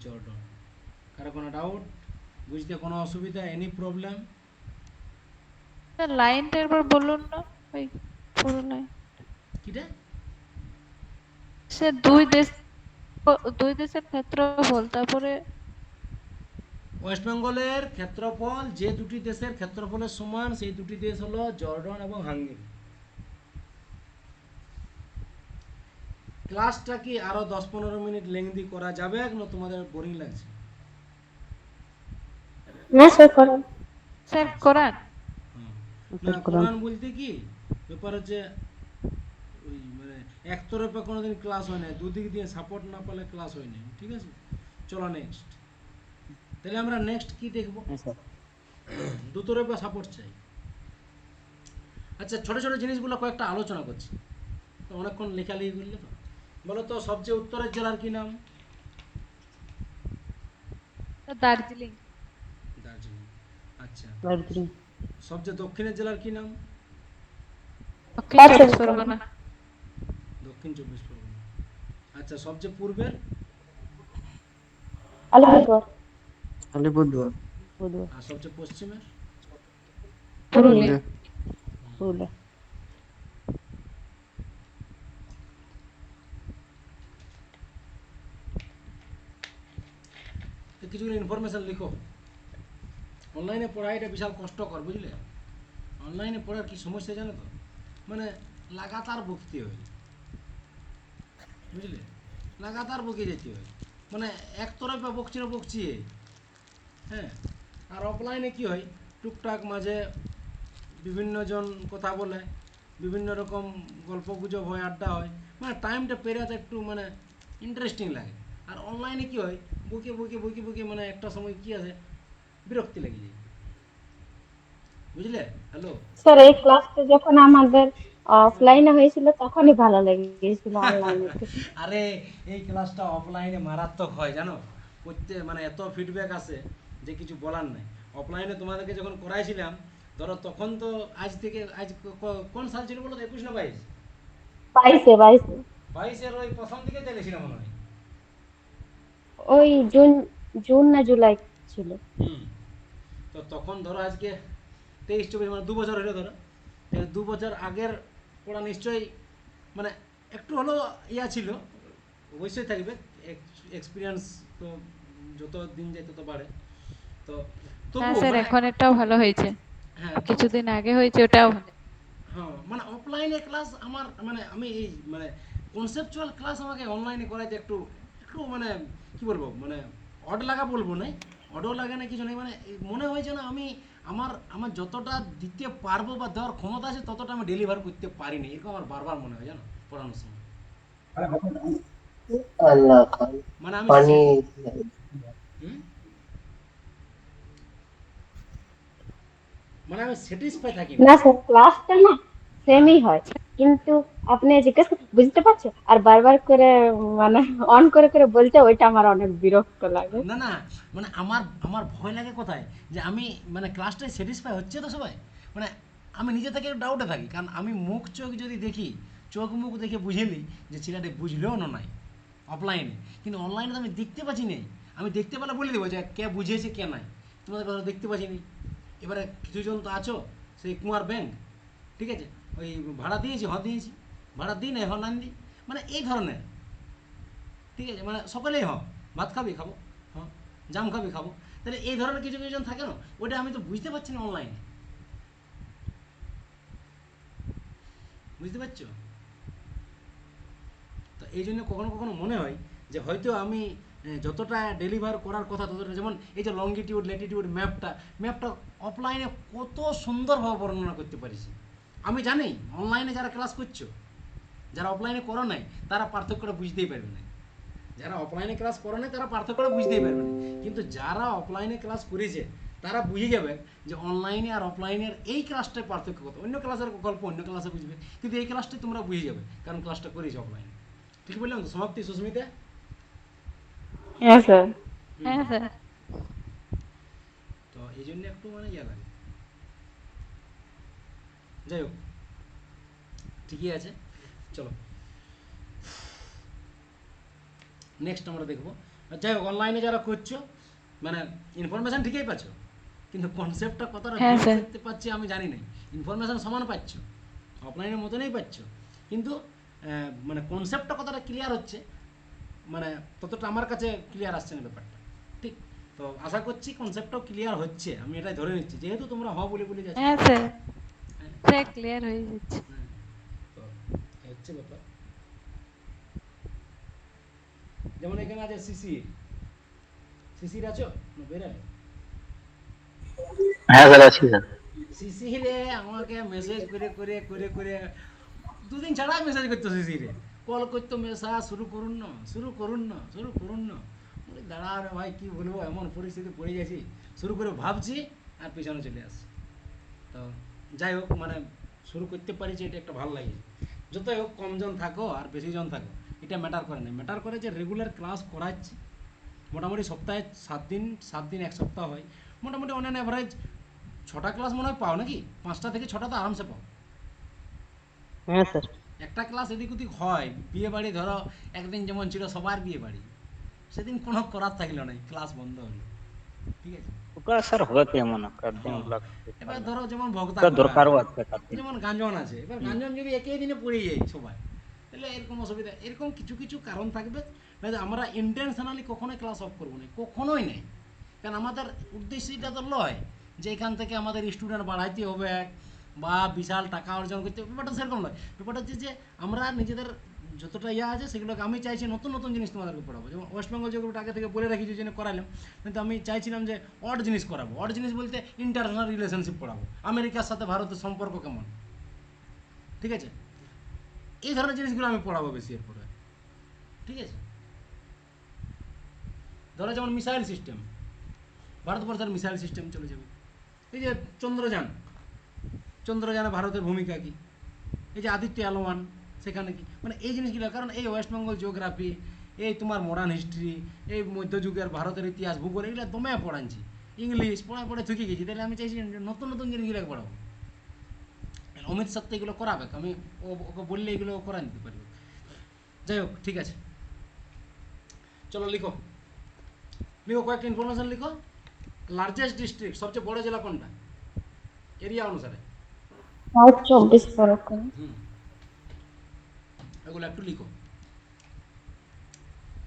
জর্ডন। কারো কোনো ডাউট, বুঝতে কোনো অসুবিধা, এনি প্রবলেম?
স্যার লাইনটা একবার বলুন না, ওই পুরো লাইন।
কিটা?
স্যার দুই দেশের ক্ষেত্রফল, তারপরে
ওয়েস্ট বেঙ্গলের ক্ষেত্রফল যে দুটি দেশের ক্ষেত্রফলের সমান সেই দুটি দেশ হলো জর্ডন এবং হাঙ্গেরি। ক্লাসটা কি আরো 10-15 মিনিট লেংদি করা যাবে না তোমাদের বোরিং লাগছে?
স্যার কোরআন।
না কোরআন বলতে কি ব্যাপার হচ্ছে ওই মানে একতরফা কোনোদিন ক্লাস হয় না, দুদিক দিয়ে সাপোর্ট না পেলে ক্লাস হয় না। ঠিক আছে, চলো নেক্সট। তাহলে আমরা নেক্সট কি দেখবো? দুতরফা সাপোর্ট চাই। আচ্ছা, ছোট ছোট জিনিসগুলো কয়েকটা আলোচনা করছি, তো অনেকক্ষণ লেখালেখি করলে তো। বলো তো সবচেয়ে উত্তরের জেলার কি নাম?
দার্জিলিং।
দার্জিলিং। আচ্ছা,
দার্জিলিং।
সবচেয়ে দক্ষিণের জেলার কি নাম?
দক্ষিণ চব্বিশ পরগনা।
দক্ষিণ 24 পরগনা। আচ্ছা, সবচেয়ে পূর্বের?
আলিপুরদুয়ার।
আলিপুরদুয়ার।
আর সবচেয়ে পশ্চিমের?
পুরুলিয়া।
পুরুলিয়া।
তো কিছুগুলো ইনফরমেশন লিখো। অনলাইনে পড়া এটা বিশাল কষ্টকর, বুঝলে? অনলাইনে পড়ার কি সমস্যা জানো তো? মানে লাগাতার বকতে হয়, বুঝলে? লাগাতার বকে যেতে হয়, মানে একতরফা বকছি হ্যাঁ। আর অফলাইনে কি হয়, টুকটাক মাঝে বিভিন্ন জন কথা বলে, বিভিন্ন রকম গল্প গুজব হয়, আড্ডা হয়, মানে টাইমটা পেরাতে একটু মানে ইন্টারেস্টিং লাগে। আর অনলাইনে কি হয়, বকে মানে একটা সময় কি আছে, বিরক্তি লেগে যায়, বুঝলে? হ্যালো।
স্যার এই ক্লাসটা যখন আমাদের অফলাইনে হয়েছিল তখনই ভালো লেগেছিল অনলাইনে থেকে।
আরে এই ক্লাসটা অফলাইনে মারাত্মক হয় জানো, মানে এত ফিডব্যাক আসে যে কিছু বলার নাই। অফলাইনে তোমাদেরকে যখন করাইছিলাম, ধরো তখন তো আজ থেকে আজ কোন সাল ছিল বলো তো, 21 না 22?
22-22
22-এর ওই প্রথম দিকে চলেছিলাম মনে হয়।
ওই জুন, জুন না জুলাই ছিল।
হুম। তো তখন ধরো আজকে 23-24 মানে 2 বছর হলো ধরো। 2 বছর আগের পড়া নিশ্চয়ই মানে একটু হলেও ইয়া ছিল, অবশ্যই থাকবে। এক্সপিরিয়েন্স তো যত দিন যায় তত বাড়ে। তো
হ্যাঁ
তবুও
স্যার,
মানে
এখন এটাও ভালো হয়েছে,
হ্যাঁ
আর কিছুদিন আগে হয়েছে ওটাও ভালো।
হ্যাঁ, মানে অফলাইনে ক্লাস আমার মানে আমি এই মানে কনসেপচুয়াল ক্লাস আমাকে অনলাইনে করাইতে একটু একটু মানে কি বলবো, মানে অড লাগা বলবো না, অডও লাগে না, কিছু নেই, মানে মনে হয়েছে না আমি আমার আমার যতটা দিতে পারবো বা দেওয়ার ক্ষমতা আছে ততটা আমি ডেলিভার করতে পারিনি, এরকম আমার বারবার মনে হয় জানো পড়ানোর সময়।
আল্লাহ খান
মানে আমি
পানি।
হুম? মানে আমি স্যাটিসফাই থাকি না।
না স্যার, ক্লাসটা না সেমই হয়, কিন্তু আপনি জিজ্ঞেস বুঝতে পারছো আর বারবার করে মানে অন করে করে বলছে, ওইটা আমার অনেক বিরক্ত লাগে।
না না, মানে আমার আমার ভয় লাগে কোথায়, যে আমি মানে ক্লাসটায় স্যাটিসফাই হচ্ছে তো সবাই, মানে আমি নিজে থেকে ডাউটে থাকি, কারণ আমি মুখ চোখ যদি দেখি, চোখ মুখ দেখে বুঝে নিই যে ছেলেটা বুঝলেও না নাই অফলাইনে, কিন্তু অনলাইনে তো আমি দেখতে পাচ্ছি না। আমি দেখতে পেলে বলে দেবো যে কে বুঝিয়েছে কে নাই, তোমাদের কথা দেখতে পাচ্ছি নি। এবারে কিছুজন তো আছো সেই কুমার ব্যাংক, ঠিক আছে, ওই ভাড়া দিয়েছি, দিয়েছি, ভাড়া দিই নাই, না দিই, মানে এই ধরনের, ঠিক আছে, মানে সকলেই ভাত খাবি খাবো, জাম খাবি খাবো, তাহলে এই ধরনের কিছু কিছু জন থাকে না, ওটা আমি তো বুঝতে পারছি না অনলাইনে, বুঝতে পারছো? তো এই জন্য কখনো কখনো মনে হয় যে হয়তো আমি যতটা ডেলিভার করার কথা ততটা, যেমন এই যে লঙ্গিটিউড ল্যাটিটিউড ম্যাপটা অফলাইনে কত সুন্দরভাবে বর্ণনা করতে পারিছি। আমি জানি অনলাইনে যারা ক্লাস করছো, যারা অফলাইনে করো নাই, তারা পার্থক্যটা বুঝতেই পারবে না। যারা অফলাইনে ক্লাস করে নাই তারা পার্থক্যটা বুঝতেই পারবে না, কিন্তু যারা অফলাইনে ক্লাস করেছে তারা বুঝে যাবে যে অনলাইনে আর অফলাইনের এই ক্লাসটার পার্থক্য কত। অন্য ক্লাসের গল্প অন্য ক্লাসে বুঝবে, কিন্তু এই ক্লাসটাই তোমরা বুঝে যাবে, কারণ ক্লাসটা করেছে অফলাইনে। ঠিক বললাম তো সমাপ্তি সুস্মিতা?
হ্যাঁ স্যার।
হ্যাঁ স্যার।
তো এই জন্য একটু মানে ইয়ে লাগে, যাই হোক ঠিকই আছে, চলো নেক্সট আমরা দেখবো। যাই হোক, অনলাইনে যারা করছো মানে ইনফরমেশান ঠিকই পাচ্ছ, কিন্তু কনসেপ্টটা কতটা
হ্যাঁ
ডিপ
স্যার।
করতে পারছি আমি জানি না। ইনফরমেশান সমান পাচ্ছ, অফলাইনের মতনই পাচ্ছ, কিন্তু মানে কনসেপ্টটা কতটা ক্লিয়ার হচ্ছে, মানে ততটা আমার কাছে ক্লিয়ার আসছে না ব্যাপারটা, ঠিক? তো আশা করছি কনসেপ্টটাও ক্লিয়ার হচ্ছে, আমি এটাই ধরে নিচ্ছি, যেহেতু তোমরা বলে বলে যাচ্ছ।
হ্যাঁ স্যার,
হ্যাঁ,
স্যার ক্লিয়ার হয়ে যাচ্ছে।
হ্যাঁ, তো এই হচ্ছে ব্যাপার। যেমন এখানে আছে শিশির আছো না বেরালে?
হ্যাঁ স্যার আছি স্যার।
শিশিরে আমাকে মেসেজ করে করে করে করে দুদিন ছাড়া মেসেজ করতো, শিশিরে কল করতো, মেসা শুরু করুন না, শুরু করুন না, শুরু করুন না। বলি দাঁড়া রে ভাই, কী বলবো, এমন পরিস্থিতি পড়ে গেছি, শুরু করে ভাবছি আর পিছনে চলে আসছি। তো যাই হোক, মানে শুরু করতে পারিছি, এটা একটা ভালো লাগে। যতই হোক কমজন থাকো আর বেশি জন থাকো এটা ম্যাটার করে না, ম্যাটার করে যে রেগুলার ক্লাস করাচ্ছি। মোটামুটি সপ্তাহে 7 দিন 7 দিন 1 সপ্তাহ হয়, মোটামুটি অন অ্যান অ্যাভারেজ 6টা ক্লাস মনে হয় পাও নাকি? 5টা থেকে 6টা তো আরামসে পাও।
হ্যাঁ স্যার।
একটা ক্লাস এদিক ওদিক হয়, বিয়ে বাড়ি ধরো একদিন যেমন ছিল সবার বিয়ে বাড়ি, সেদিন কোনো করার থাকলো না, ক্লাস বন্ধ হলো, ঠিক আছে।
ওটা স্যার হবে কেমন একটা দিন
হ্যাঁ,
লাগতে
এবার
পারবে।
ধরো যেমন ভক্তা
ওটা
করা
দরকারও
আছে,
আছে কাছে।
যেমন গাঞ্জন আছে, এবার গাঞ্জন যদি একই দিনে পড়ে যায় সবাই, তাহলে এরকম অসুবিধা, এরকম কিছু কিছু কারণ থাকবে। মানে আমরা ইন্টেনশনালি কখনোই ক্লাস অফ করবো না, কখনোই নেই। কারণ আমাদের উদ্দেশ্যটা তো লয় যে এখান থেকে আমাদের স্টুডেন্ট বাড়াইতে হবে বা বিশাল টাকা অর্জন করতে হবে, ব্যাপারটা সেরকম নয়। ব্যাপারটা হচ্ছে যে আমরা নিজেদের যতটা ইয়ে আছে সেগুলোকে আমি চাইছি নতুন নতুন জিনিস তোমাদেরকে পড়াবো। যেমন ওয়েস্ট বেঙ্গল যেগুলো আগে থেকে বলে রাখি যে জন্য করালাম, কিন্তু আমি চাইছিলাম যে অড জিনিস করাবো। অড জিনিস বলতে ইন্টারন্যাশনাল রিলেশনশিপ পড়াবো, আমেরিকার সাথে ভারতের সম্পর্ক কেমন, ঠিক আছে, এই ধরনের জিনিসগুলো আমি পড়াবো বেশি এরপরে, ঠিক আছে। ধরো যেমন মিসাইল সিস্টেম, ভারতবর্ষের মিসাইল সিস্টেম চলে যাবে। এই যে চন্দ্রযান, চন্দ্রযানে ভারতের ভূমিকা কী, এই যে আদিত্য এল 1 সেখানে কি, মানে এই জিনিসগুলো। কারণ এই ওয়েস্ট বেঙ্গল জিওগ্রাফি, এই তোমার মডার্ন হিস্ট্রি, এই মধ্যযুগের ভারতের ইতিহাস ভূগোল, এগুলো দমে পড়াচ্ছি, ইংলিশ পড়ে থুকে গেছি। তাহলে আমি চাইছি নতুন নতুন জিনিসগুলো পড়াবো। অমিত স্যার তো এগুলো করাবে, আমি ওকে বললে এগুলো করা নিতে পারবে। যাই হোক, ঠিক আছে, চলো লিখো, লিখো কয়েকটা ইনফরমেশন লিখো। লার্জেস্ট ডিস্ট্রিক্ট, সবচেয়ে বড় জেলা কোনটা এরিয়া অনুসারে?
সাউথ 24 পরগনা।
এগুলো একটু লিখো,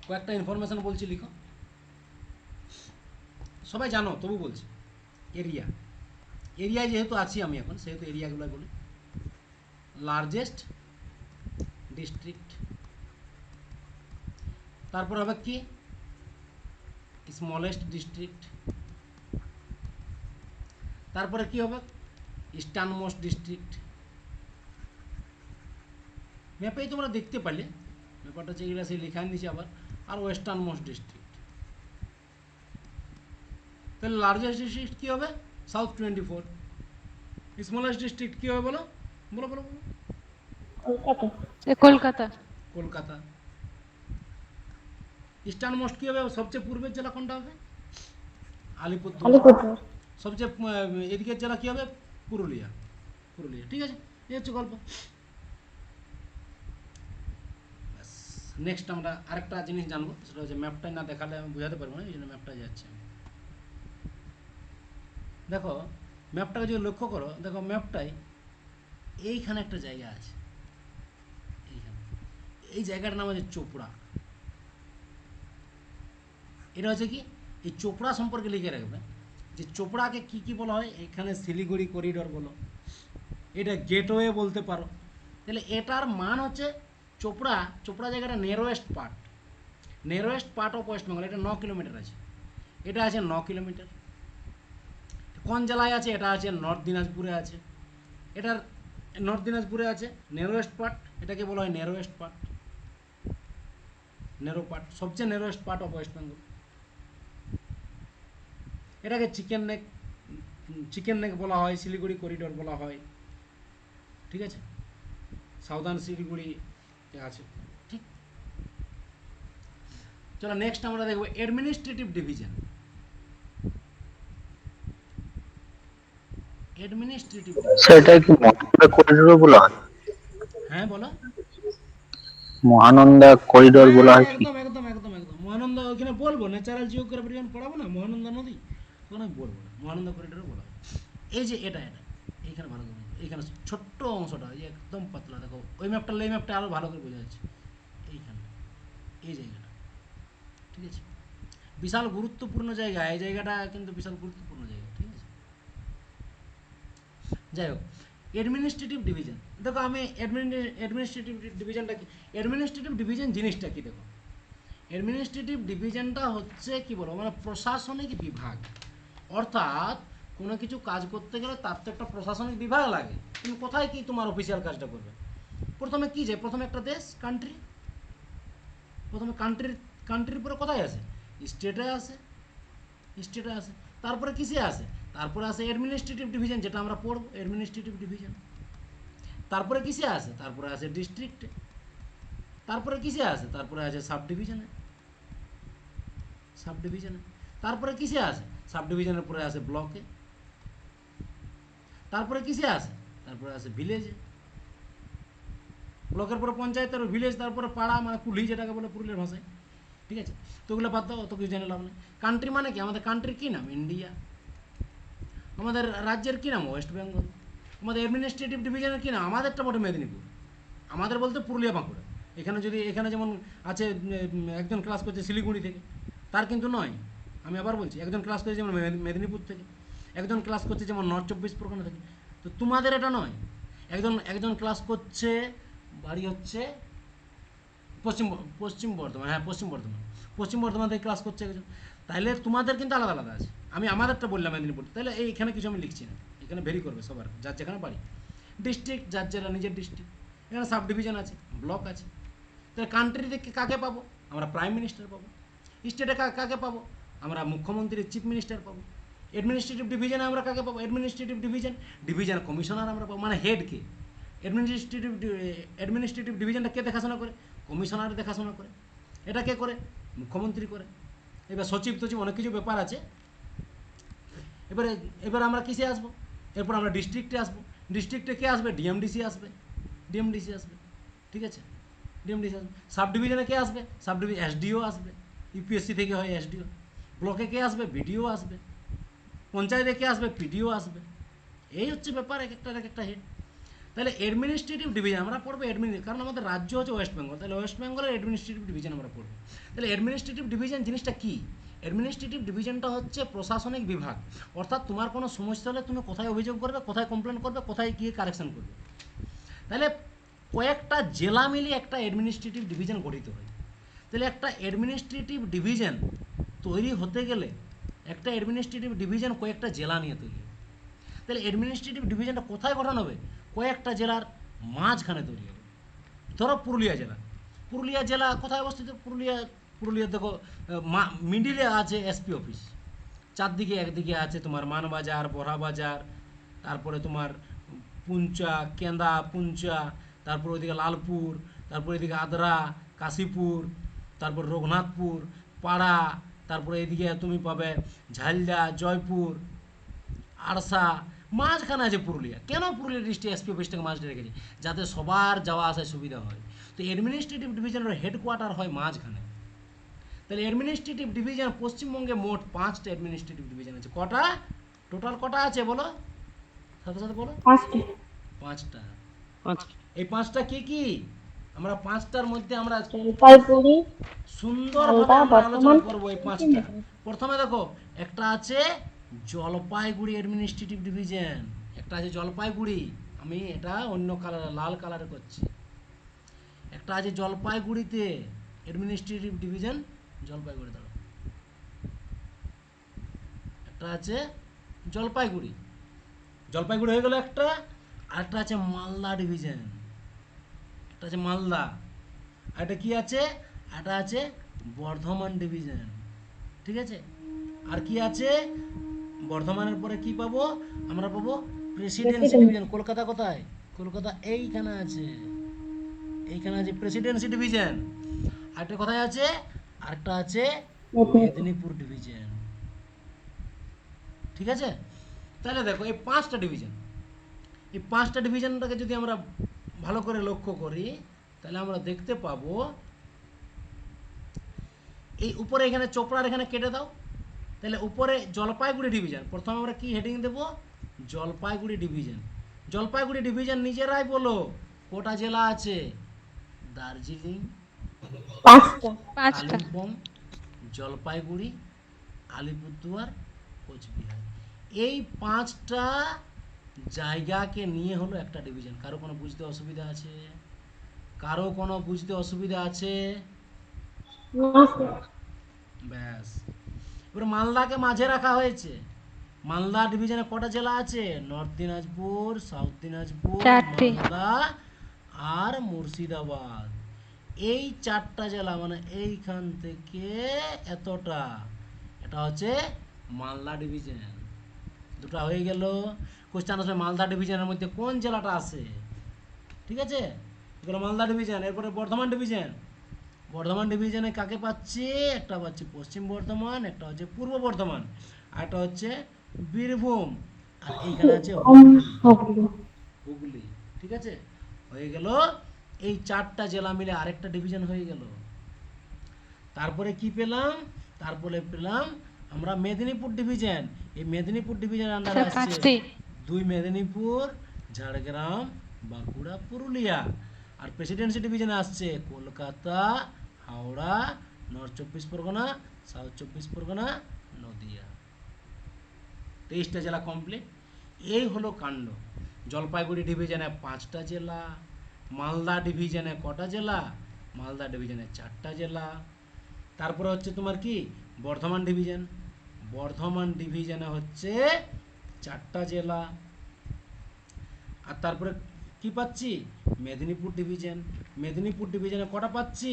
কয়েকটা ইনফরমেশন বলছি লিখো। সবাই জানো তবু বলছি। এরিয়া, এরিয়ায় যেহেতু আছি আমি এখন, সেহেতু এরিয়াগুলো বলি। লার্জেস্ট ডিস্ট্রিক্ট, তারপর হবে কি স্মলেস্ট ডিস্ট্রিক্ট, তারপরে কি হবে ইস্টার্ন মোস্ট ডিস্ট্রিক্ট। ম্যাপেই তোমরা দেখতে পারলে, ব্যাপারটা যেগুলো সেই লেখা নিয়েছি আবার। আর ওয়েস্টার্ন মোস্ট ডিস্ট্রিক্ট। তাহলে লার্জেস্ট ডিস্ট্রিক্ট কী হবে? সাউথ 24। স্মলেস্ট ডিস্ট্রিক্ট কী হবে বলো, বলো বলো বলো।
কলকাতা।
কলকাতা।
কলকাতা। ইস্টার্ন মোস্ট কী হবে, সবচেয়ে পূর্বের জেলা কোনটা হবে? আলিপুরদুয়ার।
আলিপুরদুয়ার।
সবচেয়ে এদিকের জেলা কী হবে? পুরুলিয়া। পুরুলিয়া, ঠিক আছে, এই হচ্ছে গল্প। নেক্সট আমরা আরেকটা জিনিস জানবো, সেটা হচ্ছে ম্যাপটাই না দেখালে আমি বোঝাতে পারবো না, এই জন্য ম্যাপটা যাচ্ছে। দেখো ম্যাপটাকে যদি লক্ষ্য করো, দেখো ম্যাপটাই এইখানে একটা জায়গা আছে, এইখানে, এই জায়গাটার নাম হচ্ছে চোপড়া। এটা হচ্ছে কি, এই চোপড়া সম্পর্কে লিখে রাখবে যে চোপড়াকে কি কি বলা হয়। এখানে শিলিগুড়ি করিডোর বলো, এটা গেটওয়ে বলতে পারো। তাহলে এটার মান হচ্ছে চোপড়া। চোপড়া জায়গাটা narrowest part, narrowest part of West Bengal. এটা 9 কিলোমিটার আছে, এটা আছে 9 কিলোমিটার। কোন জেলায় আছে? এটা আছে নর্থ দিনাজপুরে আছে। এটার নর্থ দিনাজপুরে আছে নেরোয়েস্ট পার্ট, এটাকে বলা হয় নেরোয়েস্ট পার্ট, নেরো পার্ট, সবচেয়ে নেরোয়েস্ট পার্ট অফ ওয়েস্ট বেঙ্গল। এটাকে চিকেন নেক বলা হয়, শিলিগুড়ি করিডোর বলা হয়, ঠিক আছে, সাউদার্ন শিলিগুড়ি আছে, ঠিক। চলো নেক্সট আমরা দেখবো অ্যাডমিনিস্ট্রেটিভ ডিভিশন। অ্যাডমিনিস্ট্রেটিভ
সেটা কি মহানন্দা করিডোর বলা হয়?
হ্যাঁ বলো।
মহানন্দা করিডোর বলা হয় কি?
একদম একদম একদম একদম মহানন্দা, ওখানে বলবো ন্যাচারাল জিওগ্রাফি যখন পড়াবো না, মহানন্দা নদী, তখন আমি বলবো না, মহানন্দা করিডোরে বলা হয়। এই যে এটা এটা এইখানে ভালো করে, এইখানে ছোট্ট অংশটা, এই একদম পাতলা, দেখো ওই ম্যাপটা, এই ম্যাপটা আরও ভালো করে বোঝা যাচ্ছে। এইখানে এই জায়গাটা, ঠিক আছে, বিশাল গুরুত্বপূর্ণ জায়গা। এই জায়গাটা কিন্তু বিশাল গুরুত্বপূর্ণ জায়গা, ঠিক আছে। যাই হোক, অ্যাডমিনিস্ট্রেটিভ ডিভিশন, দেখো আমি অ্যাডমিনিস্ট্রেটিভ ডিভিশনটা কি, অ্যাডমিনিস্ট্রেটিভ ডিভিশন জিনিসটা কি, দেখো অ্যাডমিনিস্ট্রেটিভ ডিভিশনটা হচ্ছে কি বলো, মানে প্রশাসনিক বিভাগ। অর্থাৎ কোনো কিছু কাজ করতে গেলে তার তো একটা প্রশাসনিক বিভাগ লাগে। তুমি কোথায় কি তোমার অফিসিয়াল কাজটা করবে? প্রথমে কি যায়, প্রথমে একটা দেশ, কান্ট্রি, প্রথমে কান্ট্রির পরে কোথায় আসে? স্টেটে আসে, স্টেটে আসে, তারপরে কিসে আসে? তারপরে আসে অ্যাডমিনিস্ট্রেটিভ ডিভিশন, যেটা আমরা পড়বো অ্যাডমিনিস্ট্রেটিভ ডিভিশন। তারপরে কিসে আসে? তারপরে আসে ডিস্ট্রিক্টে। তারপরে কিসে আসে? তারপরে আসে সাব ডিভিশনে, সাব ডিভিশনে। তারপরে কিসে আসে? সাব ডিভিশনের পরে আসে ব্লকে, তারপরে কিসে আসে? তারপরে আসে ভিলেজে। ব্লকের পরে পঞ্চায়েত, তারপর ভিলেজ, তারপরে পাড়া, মানে কুলি যেটাকে বলে পুরুলিয়ার ভাষায়। ঠিক আছে, তো ওগুলো বাদ দাও, অত কিছু জেনে লাভ নেই। কান্ট্রি মানে কি? আমাদের কান্ট্রির কী নাম? ইন্ডিয়া। আমাদের রাজ্যের কী নাম? ওয়েস্ট বেঙ্গল। আমাদের অ্যাডমিনিস্ট্রেটিভ ডিভিশনের কী নাম? আমাদেরটা বটে মেদিনীপুর। আমাদের বলতে পুরুলিয়া, বাঁকুড়া। এখানে যেমন আছে একজন ক্লাস করছে শিলিগুড়ি থেকে, তার কিন্তু নয়। আমি আবার বলছি, একজন ক্লাস করছে যেমন মেদিনীপুর থেকে, একজন ক্লাস করছে যেমন নর্থ চব্বিশ পরগনা থেকে। তো তোমাদের এটা নয়। একজন ক্লাস করছে, বাড়ি হচ্ছে পশ্চিম বর্ধমান, হ্যাঁ পশ্চিম বর্ধমান থেকে ক্লাস করছে একজন। তাহলে তোমাদের কিন্তু আলাদা আলাদা আছে। আমি আমাদেরটা বললাম মেদিনীপুর, তাহলে এইখানে কিছু আমি লিখছি না, এখানে ভেরি করবে সবার, যার যেখানে বাড়ি। ডিস্ট্রিক্ট, যার জেলা নিজের ডিস্ট্রিক্ট। এখানে সাব ডিভিশন আছে, ব্লক আছে। তাহলে কান্ট্রিতে কাকে পাবো? আমরা প্রাইম মিনিস্টার পাবো। স্টেটে কাকে পাবো? আমরা মুখ্যমন্ত্রী, চিফ মিনিস্টার পাবো। অ্যাডমিনিস্ট্রেটিভ ডিভিশনে আমরা কাকে পাবো? অ্যাডমিনিস্ট্রেটিভ ডিভিশন কমিশনার আমরা পাবো, মানে হেডকে। অ্যাডমিনিস্ট্রেটিভ ডিভিশনটা কে দেখাশোনা করে? কমিশনার দেখাশোনা করে। এটা কে করে? মুখ্যমন্ত্রী করে। এবার সচিব টচিব অনেক কিছু ব্যাপার আছে। এবার আমরা কিসে আসবো? এরপর আমরা ডিস্ট্রিক্টে আসবো। ডিস্ট্রিক্টে কে আসবে? ডিএমডিসি আসবে। ঠিক আছে, ডিএমডিসি আসবে। সাব ডিভিশনে কে আসবে? এসডিও আসবে। ইউপিএসসি থেকে হয় এসডিও। ব্লকে কে আসবে? বিডিও আসবে। পঞ্চায়েতে কে আসবে? পিডিও আসবে। এই হচ্ছে ব্যাপার, এক একটা হেড। তাহলে অ্যাডমিনিস্ট্রেটিভ ডিভিশন আমরা পড়বো কারণ আমাদের রাজ্য হচ্ছে ওয়েস্ট বেঙ্গল, তাহলে ওয়েস্ট বেঙ্গলের অ্যাডমিনিস্ট্রেটিভ ডিভিশন আমরা পড়বো। তাহলে অ্যাডমিনিস্ট্রেটিভ ডিভিশন জিনিসটা কী? অ্যাডমিনিস্ট্রেটিভ ডিভিশনটা হচ্ছে প্রশাসনিক বিভাগ। অর্থাৎ তোমার কোনো সমস্যা হলে তুমি কোথায় অভিযোগ করবে, কোথায় কমপ্লেন করবে, কোথায় গিয়ে কারেকশন করবে। তাহলে কয়েকটা জেলা মিলিয়ে একটা অ্যাডমিনিস্ট্রেটিভ ডিভিশন গঠিত হয়। তাহলে একটা অ্যাডমিনিস্ট্রেটিভ ডিভিশন তৈরি হতে গেলে একটা অ্যাডমিনিস্ট্রেটিভ ডিভিশন কয়েকটা জেলা নিয়ে তৈরি হবে। তাহলে অ্যাডমিনিস্ট্রেটিভ ডিভিশনটা কোথায় গঠন হবে? কয়েকটা জেলার মাঝখানে তৈরি হবে। ধরো পুরুলিয়া জেলা কোথায় অবস্থিত? পুরুলিয়া দেখো, মিডিলে আছে এসপি অফিস, চারদিকে, একদিকে আছে তোমার মানবাজার, বড়াবাজার, তারপরে তোমার পুঞ্চা, তারপর ওইদিকে লালপুর, তারপর এদিকে আদ্রা, কাশীপুর, তারপর রঘুনাথপুর, পাড়া, তারপরে এদিকে তুমি পাবে ঝালদা, জয়পুর, আরসা। মাঝখানে আছে পুরুলিয়া। কেন পুরুলিয়া ডিস্ট্রিক্ট এসপি অফিসটাকে মাঝখানে রেখেছি? যাতে সবার যাওয়া আসায় সুবিধা হয়। তো অ্যাডমিনিস্ট্রেটিভ ডিভিশনের হেডকোয়ার্টার হয় মাঝখানে। তাহলে অ্যাডমিনিস্ট্রেটিভ ডিভিশন পশ্চিমবঙ্গে মোট 5টা অ্যাডমিনিস্ট্রেটিভ ডিভিশন আছে। কটা টোটাল কটা আছে বলো? সাথে বলো। 5টা। এই 5টা কি? আমরা 5টার মধ্যে আমরা
জলপাইগুড়ি,
সুন্দরভাবে
মালদা,
আমরা আলোচনা
বর্ধমান,
করবো এই 5টা। প্রথমে দেখো, একটা আছে জলপাইগুড়ি অ্যাডমিনিস্ট্রেটিভ ডিভিশন। একটা আছে জলপাইগুড়ি, আমি এটা অন্য কালার, লাল কালারে করছি। একটা আছে জলপাইগুড়িতে অ্যাডমিনিস্ট্রেটিভ ডিভিশন, জলপাইগুড়ি দাঁড়ো। একটা আছে জলপাইগুড়ি হয়ে গেল একটা। আরেকটা আছে মালদা ডিভিশন, একটা আছে মালদা। আরেকটা কি আছে? একটা আছে বর্ধমান ডিভিশন। ঠিক আছে, আর কি আছে? বর্ধমানের পরে কি পাবো? আমরা পাবো প্রেসিডেন্সি ডিভিশন। কলকাতা কোথায়? কলকাতা এইখানে আছে প্রেসিডেন্সি ডিভিশন। আরেকটা কোথায় আছে? আরেকটা আছে মেদিনীপুর ডিভিশন। ঠিক আছে, তাহলে দেখো এই 5টা ডিভিশন, এই 5টা ডিভিশনটাকে যদি আমরা ভালো করে লক্ষ্য করি, তাহলে আমরা দেখতে পাবো এই উপরে এখানে চোপড়ার এখানে কেটে দাও। তাহলে উপরে জলপাইগুড়ি ডিভিশন, প্রথমে আমরা কি হেডিং দেব? জলপাইগুড়ি ডিভিশন নিজেরাই বলো কটা জেলা আছে? দার্জিলিং,
5টা।
কালিম্পং, জলপাইগুড়ি, আলিপুরদুয়ার, কোচবিহার। এই 5টা জায়গাকে নিয়ে হলো একটা ডিভিশন। কারো কোনো বুঝতে অসুবিধা আছে? ব্যাস। এবার মালদাকে মাঝে রাখা হয়েছে। মালদা ডিভিশনে কটা জেলা আছে? নর্থ দিনাজপুর, সাউথ দিনাজপুর,
4টি।
মালদা আর মুর্শিদাবাদ। এই 4টা জেলা, মানে এইখান থেকে এতটা, এটা হচ্ছে মালদা ডিভিশন। দুটো হয়ে গেল। কোশ্চেন আসবে মালদা ডিভিশনের মধ্যে কোন জেলাটা আছে? ঠিক আছে, এগুলো মালদা ডিভিশন। এরপরে বর্ধমান ডিভিশনে কাকে পাচ্ছি? একটা পাচ্ছি পশ্চিম বর্ধমান, একটা হচ্ছে পূর্ব বর্ধমান, আর একটা হচ্ছে বীরভূম। আর এইখানে আছে হুগলি।
হুগলি।
হুগলি, ঠিক আছে, হয়ে গেল। এই 4টা জেলা মিলে আরেকটা ডিভিশন হয়ে গেল। তারপরে কি পেলাম? তারপরে পেলাম আমরা মেদিনীপুর ডিভিশন। এই মেদিনীপুর ডিভিশনের আন্ডারে
স্যার
আসছে
5টি।
2 মেদিনীপুর, ঝাড়গ্রাম, বাঁকুড়া, পুরুলিয়া। আর প্রেসিডেন্সি ডিভিশনে আসছে কলকাতা, হাওড়া, নর্থ 24 পরগনা, সাউথ 24 পরগনা, নদিয়া। 23টা জেলা কমপ্লিট। এই হলো কাণ্ড। জলপাইগুড়ি ডিভিশনে 5টা জেলা, মালদা ডিভিশনে কটা জেলা? মালদা ডিভিশনে 4টা জেলা। তারপরে হচ্ছে তোমার কি বর্ধমান ডিভিশন। বর্ধমান ডিভিশনে হচ্ছে 4টা জেলা। আর তারপরে কি পাচ্ছি? মেদিনীপুর ডিভিশন। মেদিনীপুর ডিভিশনে কটা পাচ্ছি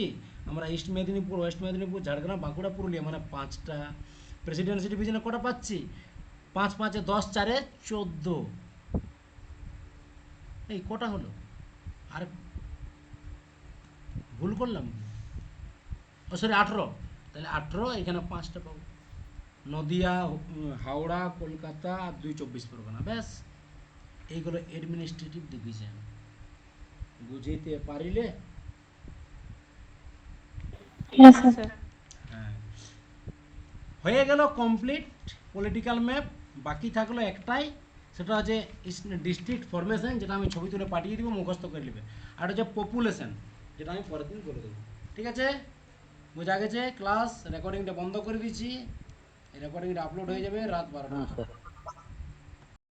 আমরা? ইস্ট মেদিনীপুর, ওয়েস্ট মেদিনীপুর, ঝাড়গ্রাম, বাঁকুড়া, পুরুলিয়া, মানে 5টা। প্রেসিডেন্সি ডিভিশনে কটা পাচ্ছি? 5 5 10 4 14। এই কটা হলো? আর ভুল করলাম কি? ও সরি 18। তাহলে 18, এখানে 5টা পাবো। নদিয়া, হাওড়া, কলকাতা আর 2 24 পরগনা। ব্যাস, এইগুলো অ্যাডমিনিস্ট্রেটিভ ডিভিশন। বুঝিতে পারিলে?
হ্যাঁ স্যার।
স্যার
হ্যাঁ, হয়ে গেল কমপ্লিট পলিটিক্যাল ম্যাপ। বাকি থাকলো একটাই, সেটা হচ্ছে ডিস্ট্রিক্ট ফরমেশন, যেটা আমি ছবি তুলে পাঠিয়ে দিব, মুখস্থ করে নেবে। আর হচ্ছে পপুলেশন, যেটা আমি পরের দিন বলে দেবো। ঠিক আছে, বোঝা গেছে? ক্লাস রেকর্ডিংটা বন্ধ করে দিচ্ছি। এই রেকর্ডিংটা আপলোড হয়ে যাবে রাত 12টা।
হ্যাঁ স্যার।